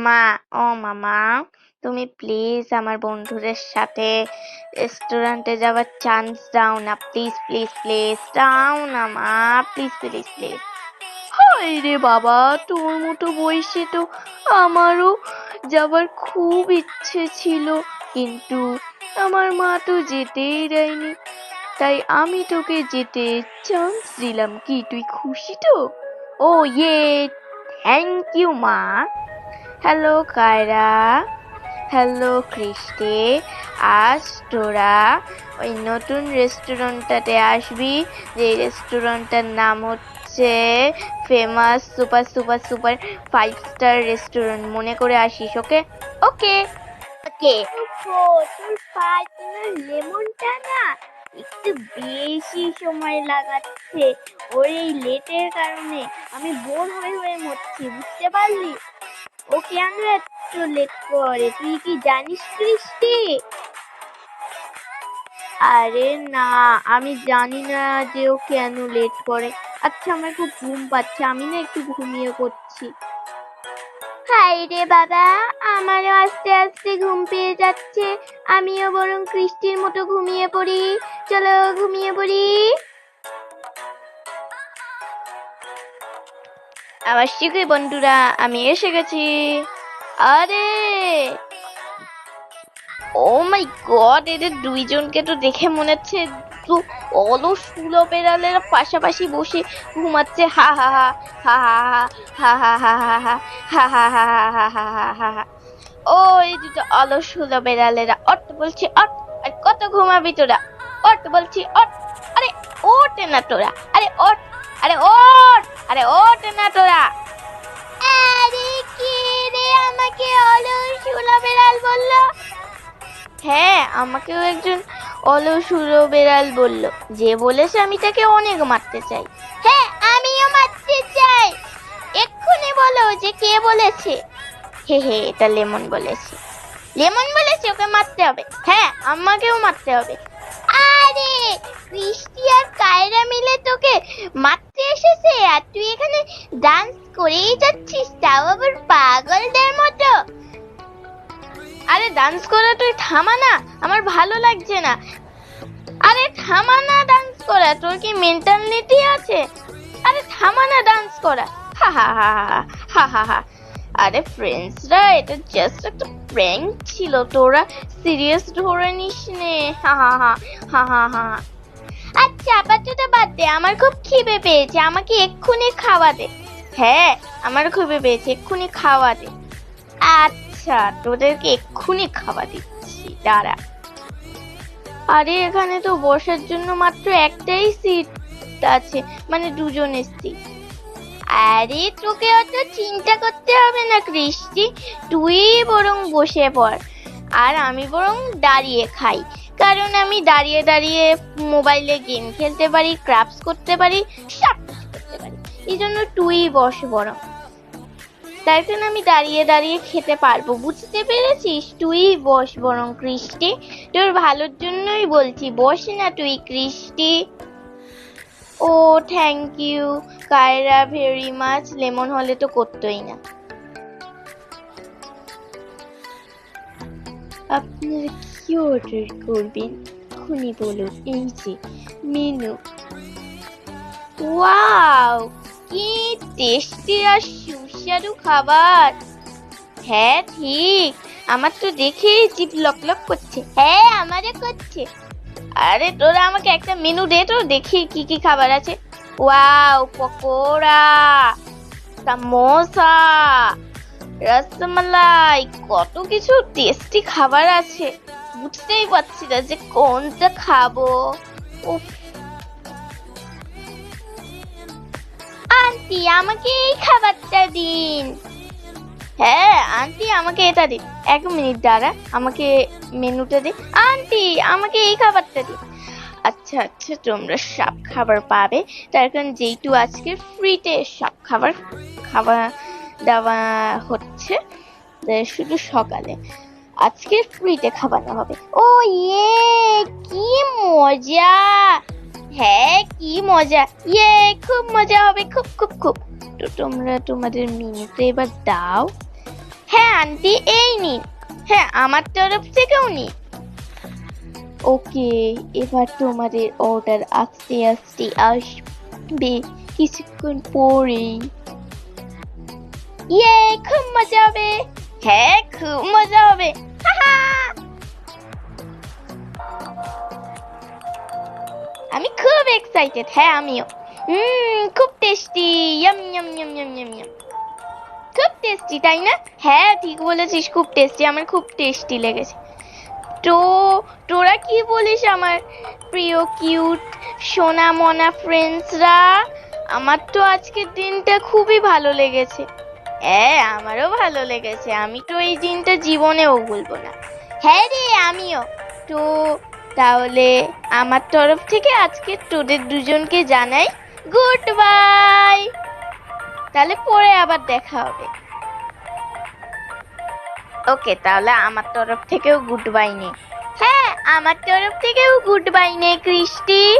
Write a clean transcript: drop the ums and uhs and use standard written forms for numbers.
মা, ও মামা, তুমি প্লিজ আমার বন্ধুদের সাথে রেস্টুরেন্টে যাওয়ার চান্স দাও না, প্লিজ প্লিজ প্লিজ দাও না মা, প্লিজ প্লিজ প্লিজ। হায় রে বাবা, তোর মতো বয়সে তো আমারও যাবার খুব ইচ্ছে ছিল, কিন্তু আমার মা তো যেতেই দেয়নি, তাই আমি তোকে যেতে চান্স দিলাম। কি তুই খুশি তো? ও ইয়ে, থ্যাংক ইউ মা। হ্যালো কায়রা, হ্যালো ক্রিস্টি, আজ তোরা ওই নতুন রেস্টুরেন্টটাতে আসবি, যে রেস্টুরেন্টটার নাম হচ্ছে famous super super super 5 star restaurant. মনে করে আসিস, ওকে? ওকে ওকে। তোর পার্টনার লেমনটা না একটু বেশি সময় লাগাচ্ছে, ওর এই লেটের কারণে আমি বোর হয়ে হয়ে মরছি, বুঝতে পারলি? ও কেন এত লেট করে তুই কি জানিস ক্রিস্টি? আরে না, আমি জানি না যে ও কেন লেট করে। আচ্ছা, আমার খুব ঘুম পাচ্ছে, আমি না একটু ঘুমিয়ে পড়ছি। হাই রে বাবা, আমারও আস্তে আস্তে ঘুম পেয়ে যাচ্ছে, আমিও বরং ক্রিস্টির মতো ঘুমিয়ে পড়ি। চলো ঘুমিয়ে পড়ি। আবার শিখে বন্ধুরা, আমি এসে গেছি। আরে ও মাই গড, এদের দুইজনকে তো দেখে মনে হচ্ছে তো অলস ষোলো বেড়ালের পাশাপাশি বসে ঘুমাচ্ছে। হা হা হা হা হা হা হা হা হা হা হা হা হা হা হা হা হা হা। ও এই দুটো অলস ষোলো বেড়ালেরা, অট বলছি অট, আর কত ঘুমাবি তোরা? অট বলছি অট। আরে ওঠে না তোরা, আরে ওঠ, আরে ওঠ, আরে ওঠে না তোরা। আরে কে রে আমাকে অলস ষোলো বেড়াল বললো? হ্যাঁ, আমাকেও একজন অলসুরো বেড়াল বলল, যে বলেছে আমি তাকে অনেক মারতে চাই। হ্যাঁ, আমিও মারতে চাই। এক্ষুনি বলো যে কে বলেছে। হে হে, এটা লেমন বলেছে। লেমন বলেছে ওকে মারতে হবে? হ্যাঁ, আমাকেও মারতে হবে। আরে ক্রিস্টি আর কায়রা মিলে তোকে মারতে এসেছে, আর তুই এখানে ডান্স করেই যাচ্ছিস, তাও আবার পাগলদের মতো। আরে ডান্স করা তুই থামা না, আমার ভালো লাগছে না। আরে থামা না ডান্স করা, তোর কি মেন্টালিটি আছে? আরে থামা না ডান্স করা। হা হা হা হা হা হা। আরে ফ্রেন্ডসরা, এটা জাস্ট একটা প্র্যাঙ্ক ছিল, তোরা সিরিয়াস ধরে নিস নে। হা হা হা হা হা হা। আচ্ছা আপাতত বাদ দে, আমার খুব খিদে পেয়েছে, আমাকে এক্ষুনি খাওয়া দে। হ্যাঁ, আমার খিদে পেয়েছে, এক্ষুনি খাওয়া দে। আচ্ছা, তোদেরকে এক্ষুনি খাওয়া দিচ্ছি, দাঁড়া। আরে এখানে তো বসার জন্য মাত্র একটাই সিট আছে, মানে দুজনের সিট। আরে তোকে অত চিন্তা করতে হবে না ক্রিস্টি, তুই বরং বসে পড়, আর আমি বরং দাঁড়িয়ে খাই, কারণ আমি দাঁড়িয়ে দাঁড়িয়ে মোবাইলে গেম খেলতে পারি, ক্রাফটস করতে পারি, সব কিছু করতে পারি। এই জন্য তুই বস বরং, তাই জন্য আমি দাঁড়িয়ে দাঁড়িয়ে খেতে পারবো, বুঝতে পেরেছিস? তুই বস বরং ক্রিস্টি, তোর ভালোর জন্যই বলছি, বস না তুই ক্রিস্টি। ও thank you Kiara, very much. Lemon হলে তো করতোই না। আপনারা কি অর্ডার করবেন এক্ষুনি বলুন, এই যে মেনু। ওয়াও, কি টেস্টি আর সুস্বাদু খাবার। হ্যাঁ ঠিক, আমার তো দেখেই জিভ লক লক করছে। হ্যাঁ, আমারও করছে। আরে তোরা আমাকে একটা মেনু দে তো, দেখি কি কি খাবার আছে। ওয়াও, পকোড়া, সামোসা, রসমালাই, কত কিছু টেস্টি খাবার আছে, বুঝতেই পারছি না যে কোনটা খাবো। উফ, আন্টি আমাকে এই খাবারটা দিন। হ্যাঁ আন্টি, আমাকে এটা দিন। 1 মিনিট দাঁড়া, আমাকে মেনুটা দে। আন্টি আমাকে এই খাবারটা দিন। আচ্ছা আচ্ছা, তোমরা সব খাবার পাবে, তার কারণ যেহেতু আজকে ফ্রিতে সব খাবার খাওয়া দাওয়া হচ্ছে, শুধু সকালে আজকে ফ্রিতে খাওয়ানো হবে। ও ইয়ে, কি মজা। হ্যাঁ কি মজা, ইয়ে খুব মজা হবে, খুব খুব খুব। তো তোমরা তোমাদের মেনুতে এবার দাও। হ্যাঁ আন্টি, এই নিন। হ্যাঁ, আমার তরফ থেকেও নিন। ওকে, এবার তোমাদের অর্ডার আস্তে আস্তে আসবে কিছুক্ষণ পরেই। ইয়ে, খুব মজা হবে। হ্যাঁ, খুব মজা হবে। হাহা। আমি খুব এক্সাইটেড। হ্যাঁ, আমিও। খুব tasty. Yam yam yam yam yam yam. খুব টেস্টি, তাই না? হ্যাঁ, ঠিক বলেছিস, খুব টেস্টি। আমার খুব টেস্টি লেগেছে। তো তোরা কি বলিস আমার প্রিয় কিউট সোনা মনা ফ্রেন্ডসরা? আমার তো আজকের দিনটা খুবই ভালো লেগেছে। হ্যাঁ, আমারও ভালো লেগেছে। আমি তো এই দিনটা জীবনেও ভুলবো না। হ্যাঁ রে, আমিও। তো তাহলে আমার তরফ থেকে আজকে তোদের দুজনকে জানাই গুড বাই। তাহলে পরে আবার দেখা হবে। ওকে, তাহলে আমার তরফ থেকেও গুড বাই নে। হ্যাঁ, আমার তরফ থেকেও গুড বাই নে, কৃষ্টি।